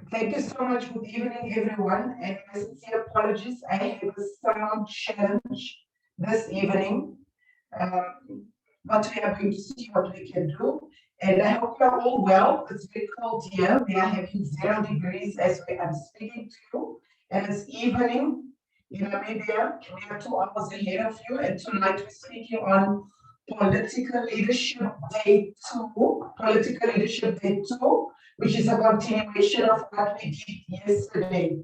Thank you so much. Good evening, everyone. And my sincere apologies. I have a sound challenge this evening. Um, but we are going to see what we can do. And I hope you're all well. It's very cold here. We are having 0 degrees as I'm speaking to you. And it's evening in Namibia. We are 2 hours ahead of you. And tonight we're speaking on Political Leadership Day 2. Political Leadership Day 2, which is a continuation of what we did yesterday.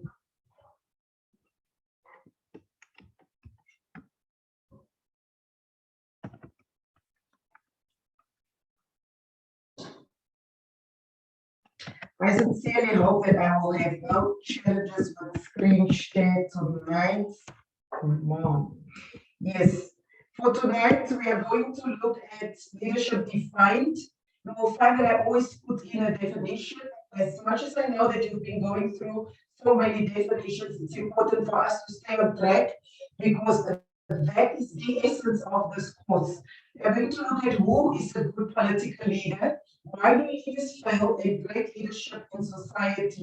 I sincerely hope that I will have no challenges with the screen share tonight. Come on. Yes. For tonight, we are going to look at leadership defined. You will find that I always put in a definition. As much as I know that you've been going through so many definitions, it's important for us to stay on track because that is the essence of this course. We are going to look at who is a good political leader, why do leaders fail, and great leadership in society,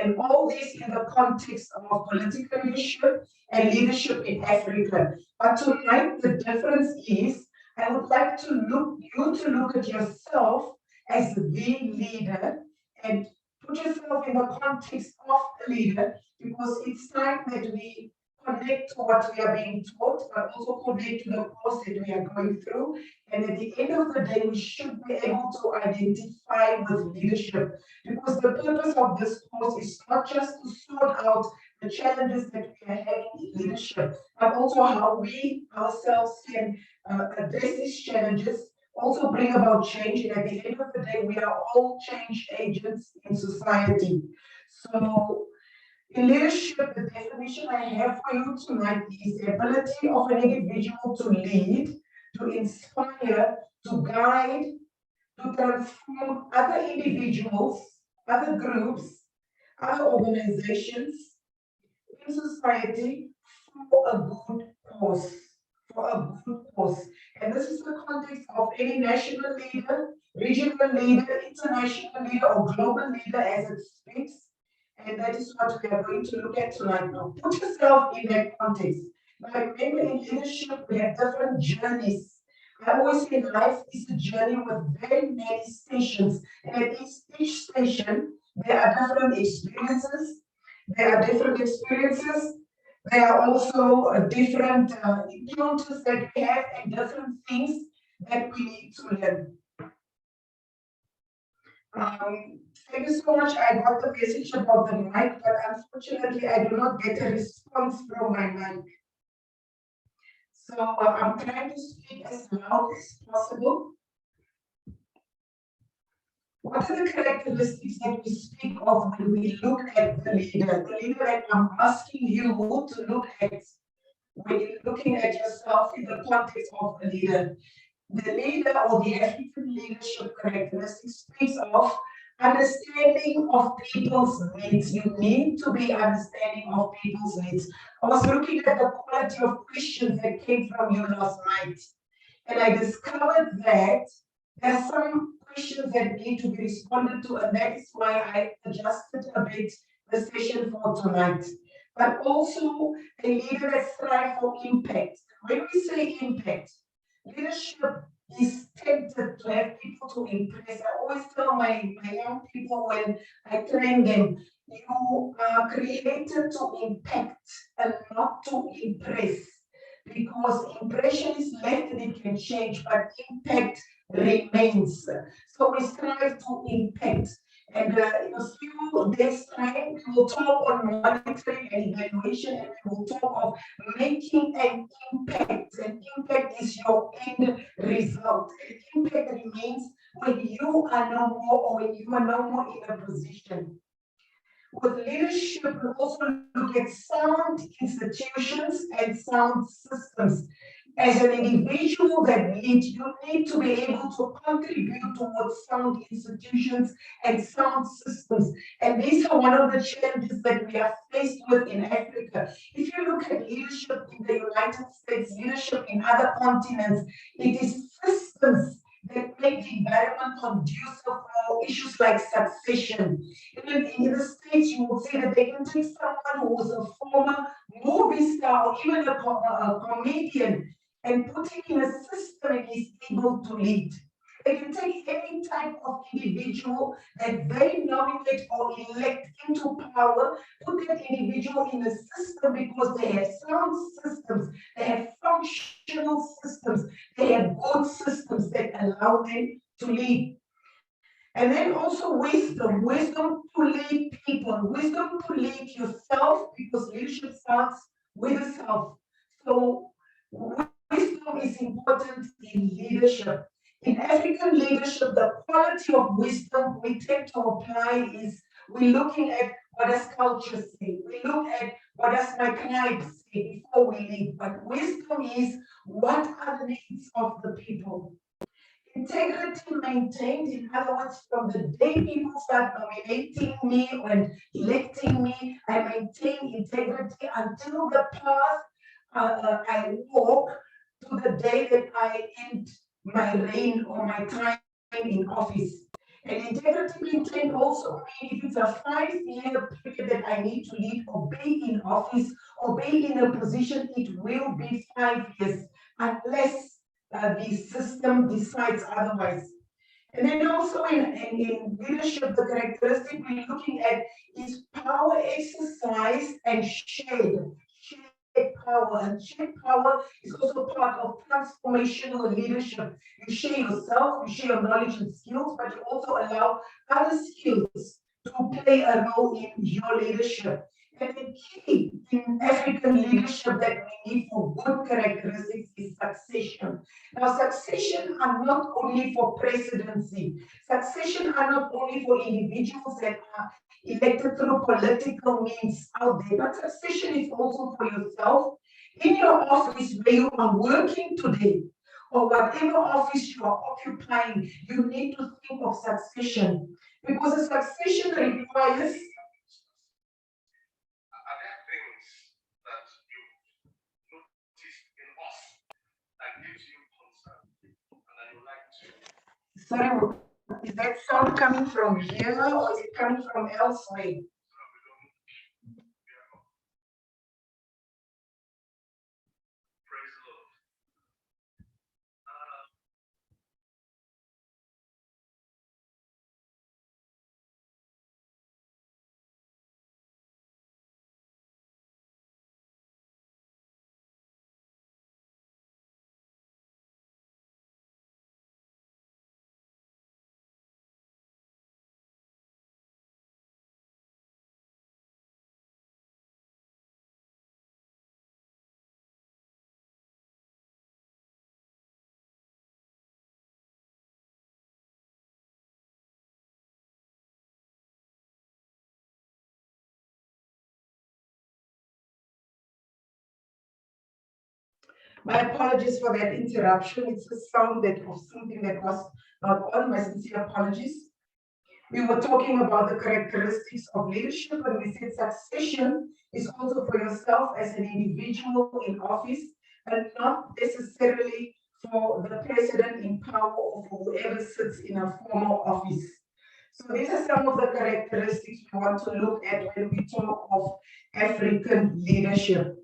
and all this in the context of political leadership and leadership in Africa. But tonight, the difference is I would like to look at yourself as the leader and put yourself in the context of the leader because it's time that we connect to what we are being taught, but also connect to the course that we are going through. And at the end of the day, we should be able to identify with leadership because the purpose of this course is not just to sort out the challenges that we are having in leadership, but also how we ourselves can address these challenges, also bring about change. And at the end of the day, we are all change agents in society. So, in leadership, the definition I have for you tonight is the ability of an individual to lead, to inspire, to guide, to transform other individuals, other groups, other organizations in society for a good cause. For a good cause. And this is the context of any national leader, regional leader, international leader, or global leader as it speaks. And that is what we are going to look at tonight. Now, put yourself in that context. Now, remember, in leadership, we have different journeys. I always say life is a journey with very many stations. And at each station, there are different experiences, there are different experiences. There are also different encounters that we have and different things that we need to learn. Thank you so much. I got the message about the mic, but unfortunately, I do not get a response from my mic. So I'm trying to speak as loud as possible. What are the characteristics that we speak of when we look at the leader? The leader that I'm asking you to look at when you're looking at yourself in the context of a leader. The leader or the African leadership characteristics speaks of understanding of people's needs. You need to be understanding of people's needs. I was looking at the quality of questions that came from you last night, and I discovered that there are some questions that need to be responded to, and that is why I adjusted a bit the session for tonight. But also a leader that strives for impact. When we say impact, leadership is tempted to have people to impress. I always tell my young people when I train them, you are created to impact and not to impress because impression is left and it can change, but impact remains. So we strive to impact. And in a few days' time, we will talk on monitoring and evaluation, and we will talk of making an impact. And impact is your end result. And impact remains when you are no more or when you are no more in a position. With leadership, we also look at sound institutions and sound systems. As an individual that leads, you need to be able to contribute towards sound institutions and sound systems. And these are one of the challenges that we are faced with in Africa. If you look at leadership in the United States, leadership in other continents, it is systems that make the environment conducive for issues like succession. Even in the States, you will see that they can take someone who was a former movie star or even a comedian and put him in a system and he's able to lead. They can take any type of individual that they nominate or elect into power, put that individual in a system because they have sound systems, they have functional systems, they have good systems that allow them to lead. And then also wisdom to lead people, wisdom to lead yourself, because leadership starts with the self. So wisdom is important in leadership. In African leadership, the quality of wisdom we tend to apply is we're looking at what does culture say. We look at what does my tribe say before we lead. But wisdom is what are the needs of the people. Integrity maintained, in other words, from the day people start nominating me and electing me, I maintain integrity until the path I walk to the day that I end my reign or my time in office. And integrity maintained also means if it's a 5-year period that I need to lead or be in office or be in a position, it will be 5 years unless the system decides otherwise. And then also in leadership, the characteristic we're looking at is power exercised and shared power. And shared power is also part of transformational leadership. You share yourself, you share your knowledge and skills, but you also allow other skills to play a role in your leadership. And the key in African leadership that we need for good characteristics is succession. Now, succession are not only for presidency. Succession are not only for individuals that are elected through political means out there, but succession is also for yourself in your office where you are working today, or whatever office you are occupying. You need to think of succession because a succession requires. Sorry, is that sound coming from here or is it coming from elsewhere? My apologies for that interruption. It's a sound that of something that was not on. My sincere apologies. We were talking about the characteristics of leadership, and we said succession is also for yourself as an individual in office, and not necessarily for the president in power or for whoever sits in a formal office. So these are some of the characteristics we want to look at when we talk of African leadership.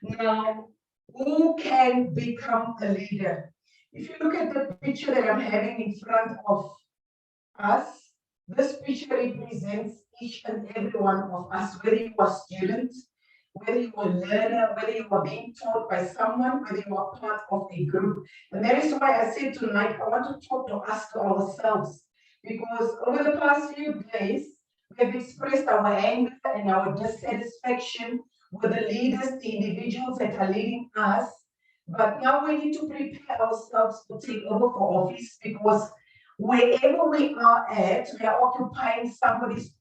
Now, who can become a leader? If you look at the picture that I'm having in front of us, this picture represents each and every one of us, whether you are a student, whether you are a learner, whether you are being taught by someone, whether you are part of a group. And that is why I said tonight, I want to talk to us, to ourselves, because over the past few days, we have expressed our anger and our dissatisfaction with the leaders, the individuals that are leading us. But now we need to prepare ourselves to take over for office because wherever we are at, we are occupying somebody's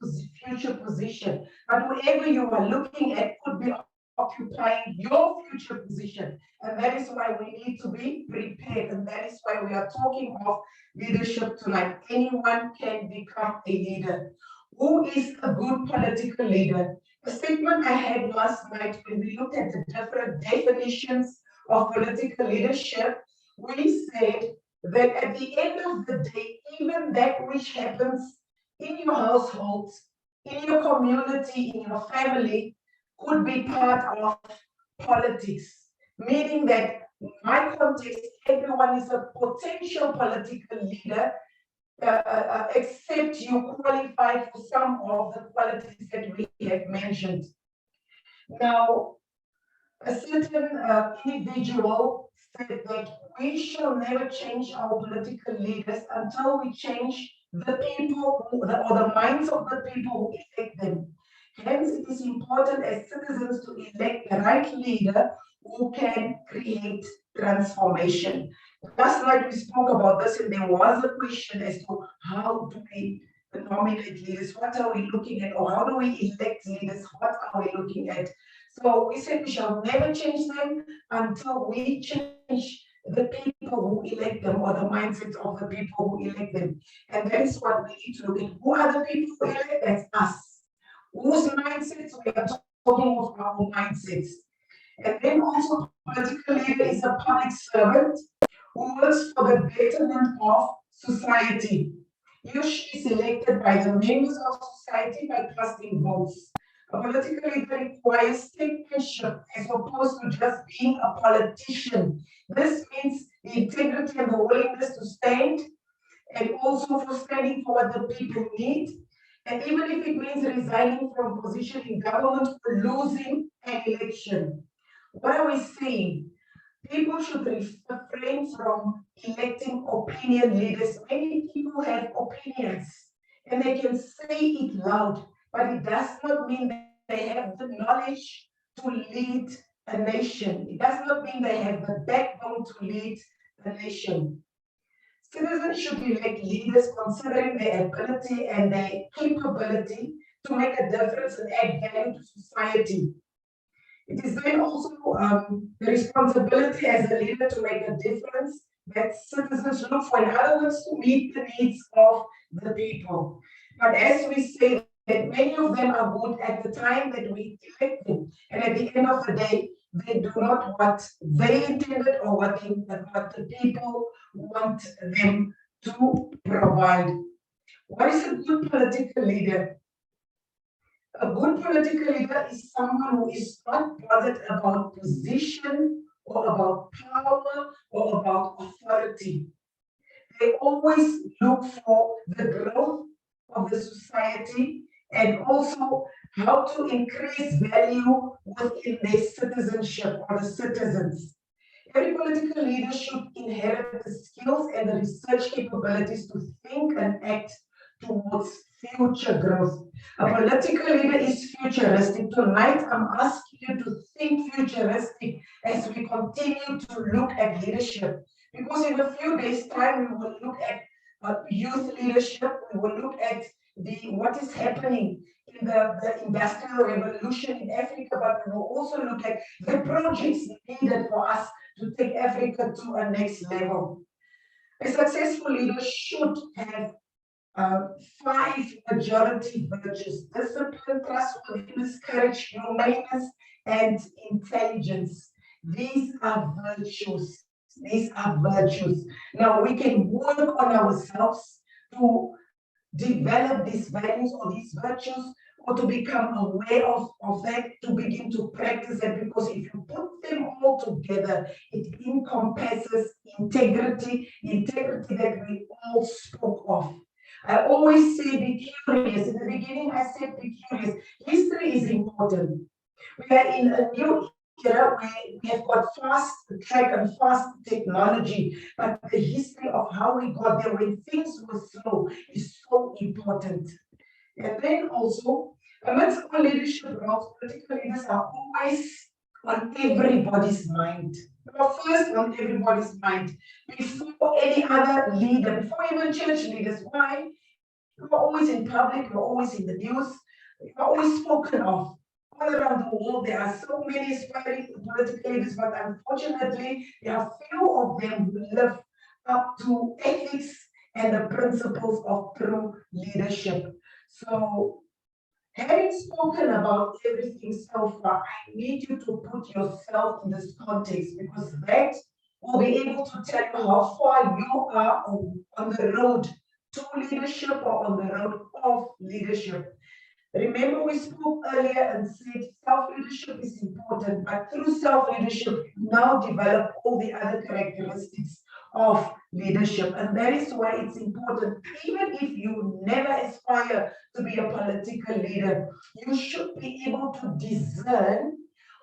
future position. But whoever you are looking at could be occupying your future position. And that is why we need to be prepared. And that is why we are talking of leadership tonight. Anyone can become a leader. Who is a good political leader? A statement I had last night when we looked at the different definitions of political leadership, we said that at the end of the day, even that which happens in your household, in your community, in your family, could be part of politics, meaning that in my context, everyone is a potential political leader, except you qualify for some of the qualities that we have mentioned. Now, a certain individual said that we shall never change our political leaders until we change the people or the minds of the people who elect them. Hence, it is important as citizens to elect the right leader who can create transformation. Last night we spoke about this, and there was a question as to how do we nominate leaders, what are we looking at, or how do we elect leaders, what are we looking at? So we said we shall never change them until we change the people who elect them or the mindset of the people who elect them. And that is what we need to look at. Who are the people who elect? That's us. Whose mindsets? We are talking of our mindsets. And then also, political leader is a public servant who works for the betterment of society. He or she is elected by the members of society by casting votes. A political leader requires statesmanship as opposed to just being a politician. This means the integrity and the willingness to stand, and also for standing for what the people need. And even if it means resigning from position in government or losing an election. What are we saying? People should refrain from electing opinion leaders. Many people have opinions and they can say it loud, but it does not mean they have the knowledge to lead a nation. It does not mean they have the backbone to lead the nation. Citizens should elect leaders considering their ability and their capability to make a difference and add value to society. It is then also the responsibility as a leader to make a difference that citizens look for, in other words, to meet the needs of the people. But as we say that many of them are good at the time that we elect them, and at the end of the day, they do not what they intended or what the people want them to provide. What is a good political leader? A good political leader is someone who is not bothered about position or about power or about authority. They always look for the growth of the society and also how to increase value within their citizenship or the citizens. Every political leader should inherit the skills and the research capabilities to think and act towards future growth. A political leader is futuristic. Tonight, I'm asking you to think futuristic as we continue to look at leadership. Because in a few days' time, we will look at youth leadership, we will look at what is happening in the industrial revolution in Africa, but we will also look at the projects needed for us to take Africa to a next level. A successful leader should have 5 majority virtues: discipline, trustworthiness, courage, humaneness, and intelligence. These are virtues. These are virtues. Now we can work on ourselves to develop these values or these virtues, or to become aware of that, to begin to practice it, because if you put them all together, it encompasses integrity that we all spoke of. I always say be curious. In the beginning, I said be curious. History is important. We are in a new era where we have got fast track and fast technology, but the history of how we got there when things were slow is so important. And then also, amidst our leadership roles, political leaders are always on everybody's mind. We are first on everybody's mind before any other leader, before even church leaders. Why? You're always in public, you're always in the news, you're always spoken of. All around the world, there are so many aspiring political leaders, but unfortunately, there are few of them who live up to ethics and the principles of true leadership. So, having spoken about everything so far, I need you to put yourself in this context, because that will be able to tell you how far you are on the road to leadership or on the road of leadership. Remember, we spoke earlier and said self-leadership is important, but through self-leadership, you now develop all the other characteristics of leadership. And that is why it's important, even if you never aspire to be a political leader, you should be able to discern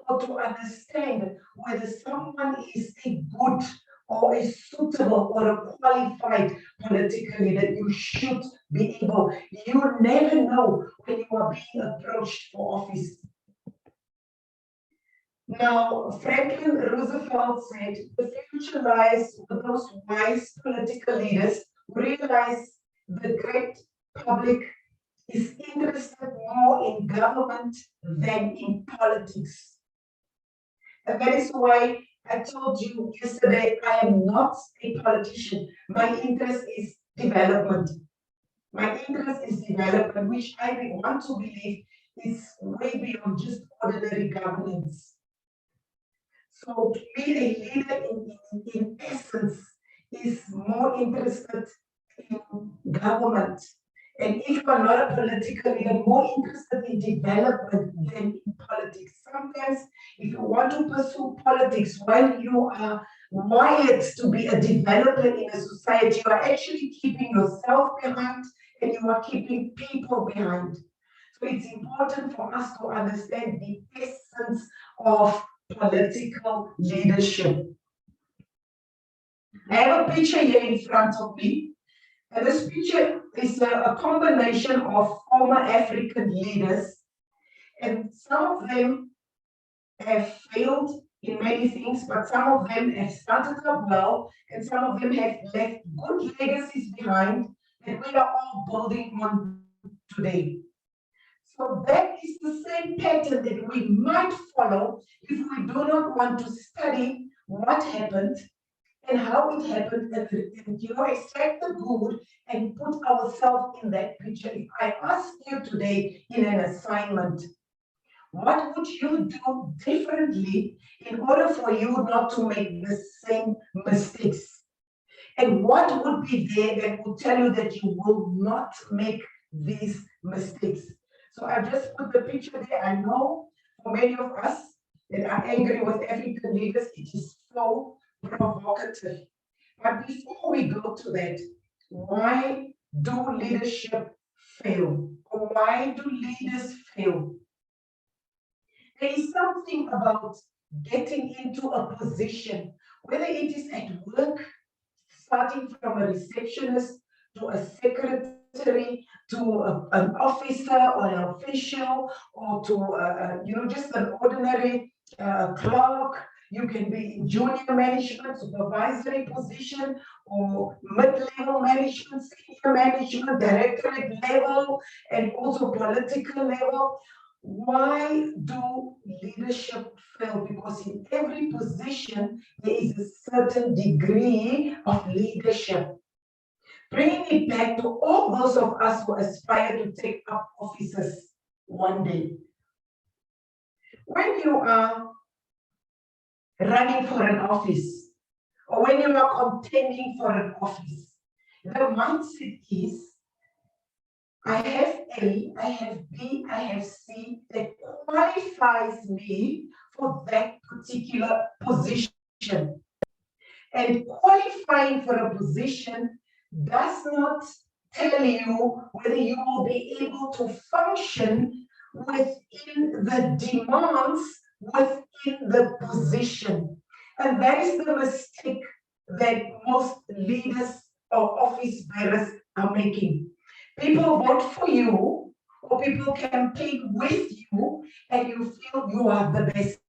or to understand whether someone is a good or a suitable or a qualified political leader. You should be able. You never know when you are being approached for office. Now, Franklin Roosevelt said, the future lies with those wise political leaders who realize the great public is interested more in government than in politics. And that is why I told you yesterday, I am not a politician. My interest is development. My interest is development, which I want to believe is way beyond just ordinary governance. So to be a leader in essence is more interested in government. And if you are not a political leader, more interested in development than in politics. Sometimes, if you want to pursue politics while you are wired to be a developer in a society, you are actually keeping yourself behind and you are keeping people behind. So it's important for us to understand the essence of political leadership. I have a picture here in front of me, and this picture is a combination of former African leaders, and some of them have failed in many things, but some of them have started up well, and some of them have left good legacies behind that we are all building on today. So that is the same pattern that we might follow if we do not want to study what happened and how it happened and extract the good and put ourselves in that picture. If I ask you today in an assignment, what would you do differently in order for you not to make the same mistakes? And what would be there that would tell you that you will not make these mistakes? So I've just put the picture there. I know for many of us that are angry with African leaders, it is so provocative. But before we go to that, why do leadership fail? Or why do leaders fail? There is something about getting into a position, whether it is at work, starting from a receptionist to a secretary to an officer or an official or to just an ordinary clerk. You can be in junior management, supervisory position, or mid-level management, senior management, directorate level, and also political level. Why do leadership fail? Because in every position, there is a certain degree of leadership. Bringing it back to all those of us who aspire to take up offices one day. When you are running for an office, or when you are contending for an office, the mindset is, I have A, I have B, I have C that qualifies me for that particular position. And qualifying for a position does not tell you whether you will be able to function within the demands within the position. And that is the mistake that most leaders or office bearers are making. People vote for you, or people campaign with you, and you feel you are the best.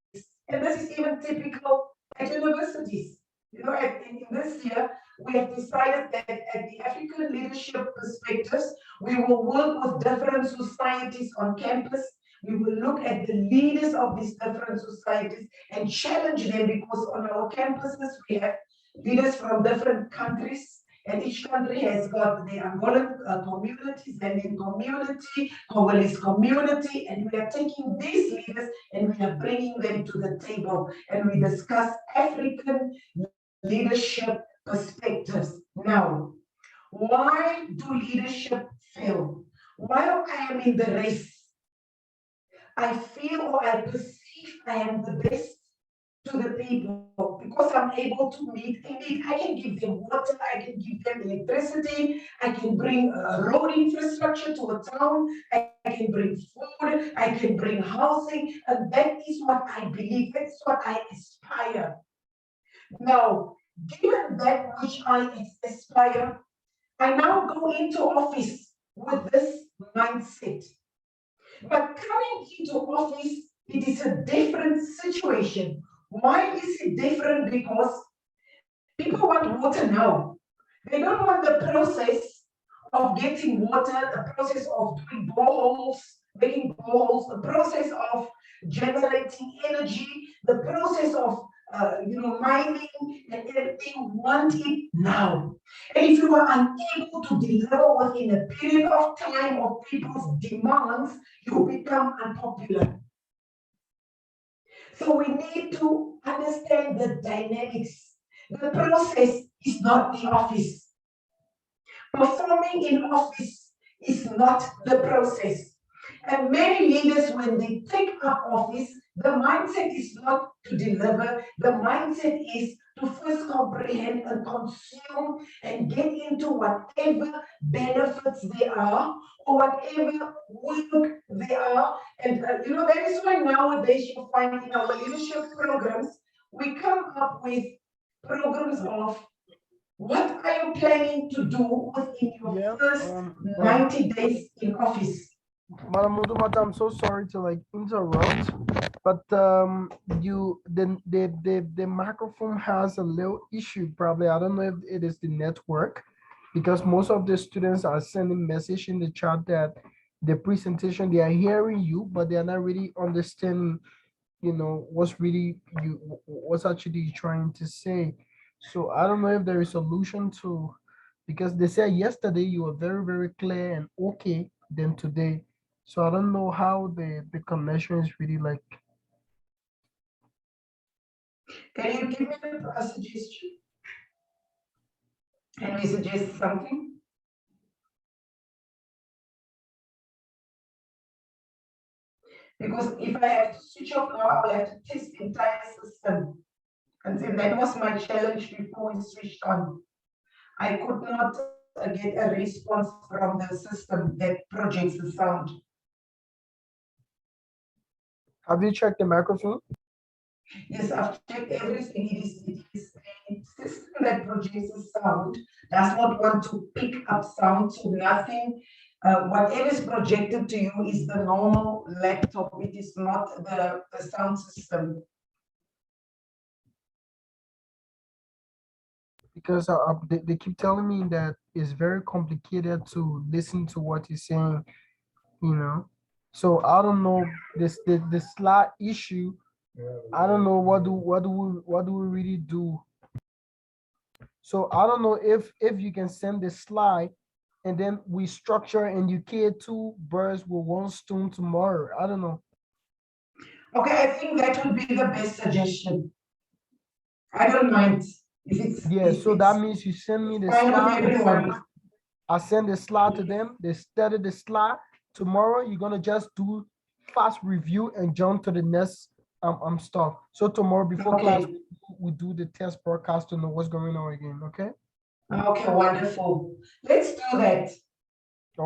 And this is even typical at universities. In this year, we have decided that at the African Leadership Perspectives, we will work with different societies on campus. We will look at the leaders of these different societies and challenge them, because on our campuses, we have leaders from different countries. And each country has got the Angolan community, Zambian community, Congolese community, and we are taking these leaders and we are bringing them to the table and we discuss African leadership perspectives. Now, why do leadership fail? While I am in the race, I feel or I perceive I am the best to the people because I'm able to meet a need. I can give them water, I can give them electricity, I can bring road infrastructure to a town, I can bring food, I can bring housing, and that is what I believe, that's what I aspire. Now, given that which I aspire, I now go into office with this mindset. But coming into office, it is a different situation. Why is it different? Because people want water now. They don't want the process of getting water, the process of doing boreholes, making boreholes, the process of generating energy, the process of mining and everything. Want it now. And if you are unable to deliver within a period of time of people's demands, you become unpopular. So we need to understand the dynamics. The process is not the office. Performing in office is not the process. And many leaders, when they take up office, the mindset is not to deliver, the mindset is to first comprehend and consume and get into whatever benefits there are or whatever work there are. And that is why nowadays you find in our leadership programs, we come up with programs of what are you planning to do within your first 90 days in office? Madam Mulamata, I'm so sorry to like interrupt, but the microphone has a little issue. Probably I don't know if it is the network, because most of the students are sending message in the chat that the presentation they are hearing you, but they are not really understanding. What's really what's actually trying to say. So I don't know if there is a solution to, because they said yesterday you were very very clear and okay than today. So I don't know how the connection is really like. Can you give me a suggestion? Can we suggest something? Because if I have to switch off now, I will have to test the entire system. And then that was my challenge before we switched on. I could not get a response from the system that projects the sound. Have you checked the microphone? Yes, I've checked everything. It is a system that produces sound, does not want to pick up sound, so nothing. Whatever is projected to you is the normal laptop. It is not the sound system. Because they keep telling me that it's very complicated to listen to what he's saying. you know so I don't know the slide issue. I don't know what do we really do. So I don't know if you can send the slide, and then we structure and you kill two birds with one stone tomorrow. I don't know. Okay, I think that would be the best suggestion. I don't mind if it's Yeah, if so that it's means you send me the fine with slide. everyone. I send the slide to them. They study the slide. Tomorrow you're gonna just do fast review and jump to the next stuff. So tomorrow before class Okay. we do the test broadcast to know what's going on again. Okay. Okay, wonderful. Let's do that.